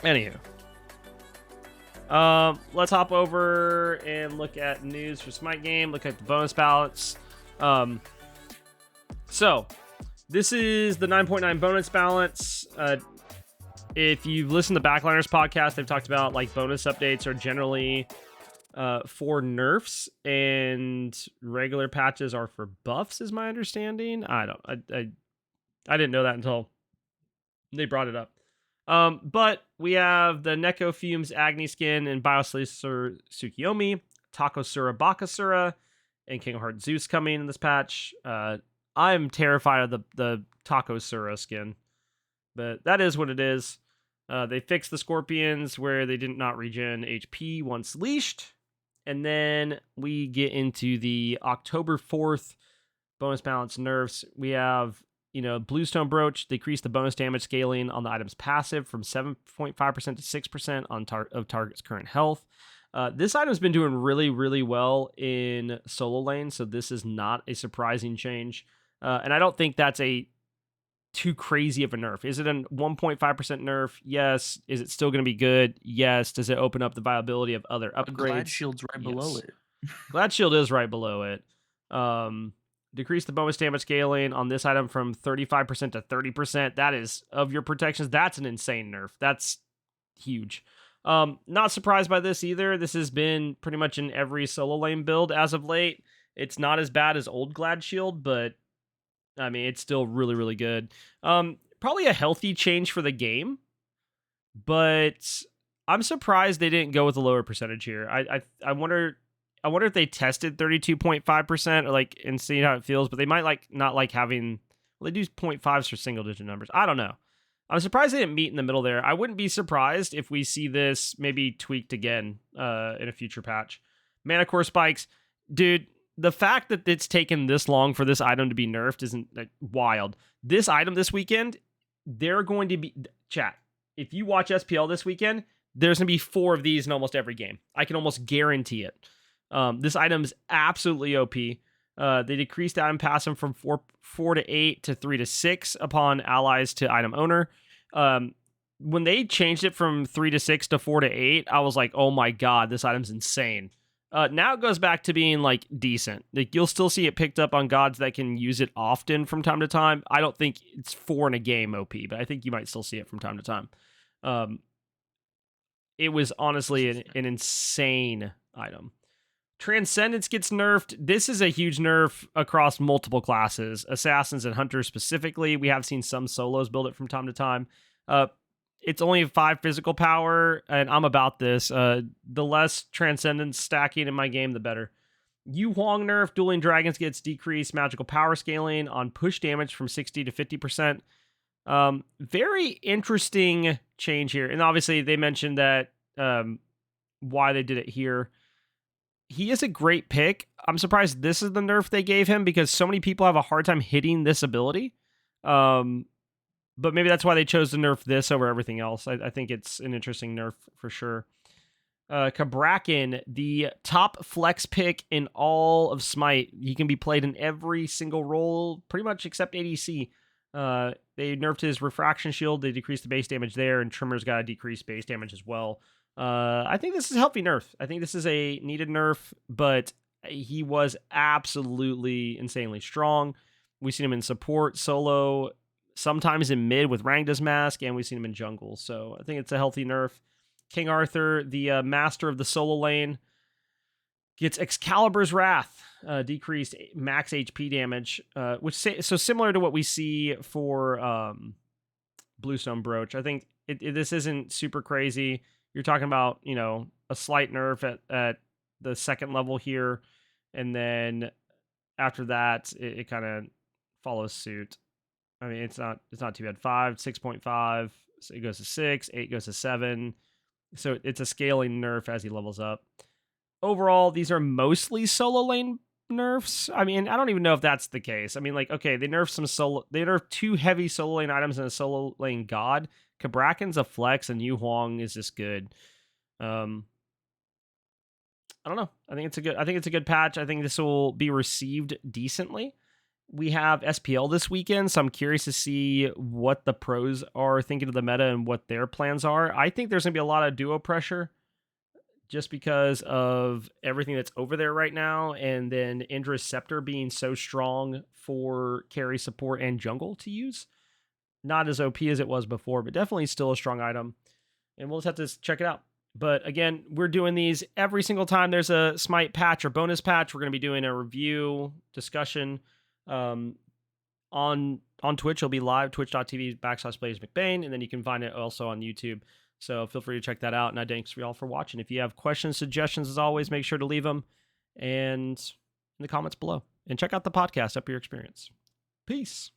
Anywho. Let's hop over and look at news for Smite game, look at the bonus ballots. So this is the 9.9 bonus balance. If you've listened to Backliners podcast, they've talked about like bonus updates are generally for nerfs and regular patches are for buffs, is my understanding. I didn't know that until they brought it up. But we have the Neko Fumes Agni skin and Bioslicer Tsukiyomi, Takosura Bakasura, and King of Heart Zeus coming in this patch. I'm terrified of the Takosura skin, but that is what it is. They fixed the Scorpions where they did not regen HP once leashed. And then we get into the October 4th bonus balance nerfs. We have, Bluestone Brooch decreased the bonus damage scaling on the item's passive from 7.5% to 6% on of target's current health. This item's been doing really, really well in solo lane, so this is not a surprising change. And I don't think that's a too crazy of a nerf. Is it a 1.5% nerf? Yes. Is it still going to be good? Yes. Does it open up the viability of other upgrades? Glad Shield's right below it. Glad Shield is right below it. Decrease the bonus damage scaling on this item from 35% to 30%. That is, of your protections, that's an insane nerf. That's huge. Not surprised by this either. This has been pretty much in every solo lane build as of late. It's not as bad as old Glad Shield, but I mean, it's still really, really good. Probably a healthy change for the game, but I'm surprised they didn't go with a lower percentage here. I wonder if they tested 32.5% or like and see how it feels, but they might not like having. Well, they do 0.5s for single digit numbers. I don't know. I'm surprised they didn't meet in the middle there. I wouldn't be surprised if we see this maybe tweaked again in a future patch. Mana Core spikes, dude. The fact that it's taken this long for this item to be nerfed isn't wild. This item this weekend, they're going to be... Chat, if you watch SPL this weekend, there's going to be 4 of these in almost every game. I can almost guarantee it. This item is absolutely OP. They decreased item passive from 4 to 8 to 3 to 6 upon allies to item owner. When they changed it from 3 to 6 to 4 to 8, I was like, oh my god, this item's insane. Now it goes back to being like decent. Like you'll still see it picked up on gods that can use it often from time to time. I don't think it's 4 in a game OP, but I think you might still see it from time to time. It was honestly an insane item. Transcendence gets nerfed. This is a huge nerf across multiple classes, assassins and hunters specifically. We have seen some solos build it from time to time. It's only 5 physical power, and I'm about this. The less Transcendence stacking in my game, the better. Yu Huang nerf, Dueling Dragons gets decreased magical power scaling on push damage from 60 to 50%. Very interesting change here. And obviously, they mentioned that why they did it here. He is a great pick. I'm surprised this is the nerf they gave him because so many people have a hard time hitting this ability. But maybe that's why they chose to nerf this over everything else. I think it's an interesting nerf for sure. Kabrakan, the top flex pick in all of Smite. He can be played in every single role, pretty much except ADC. They nerfed his refraction shield. They decreased the base damage there, and Trimmer's got a decreased base damage as well. I think this is a healthy nerf. I think this is a needed nerf, but he was absolutely insanely strong. We've seen him in support, solo, sometimes in mid with Rangda's mask, and we've seen him in jungle. So I think it's a healthy nerf. King Arthur, the master of the solo lane, gets Excalibur's Wrath, decreased max HP damage, so similar to what we see for Bluestone Brooch. I think this isn't super crazy. You're talking about, a slight nerf at the second level here, and then after that, it kind of follows suit. I mean, it's not too bad. 5, 6.5, so it goes to 6, 8 goes to 7. So it's a scaling nerf as he levels up. Overall, these are mostly solo lane nerfs. I mean, I don't even know if that's the case. I mean, like, okay, they nerfed 2 heavy solo lane items and a solo lane god. Kabrakan's a flex and Yu Huang is just good. I don't know. I think it's a good patch. I think this will be received decently. We have SPL this weekend, so I'm curious to see what the pros are thinking of the meta and what their plans are. I think there's going to be a lot of duo pressure just because of everything that's over there right now, and then Indra's Scepter being so strong for carry support and jungle to use. Not as OP as it was before, but definitely still a strong item. And we'll just have to check it out. But again, we're doing these every single time there's a Smite patch or bonus patch. We're going to be doing a review discussion on Twitch. It'll be live, twitch.tv/PlayersMcBain, and then you can find it also on YouTube. So feel free to check that out. And I thanks for y'all for watching. If you have questions, suggestions, as always, make sure to leave them and in the comments below. And check out the podcast, Up Your Experience. Peace.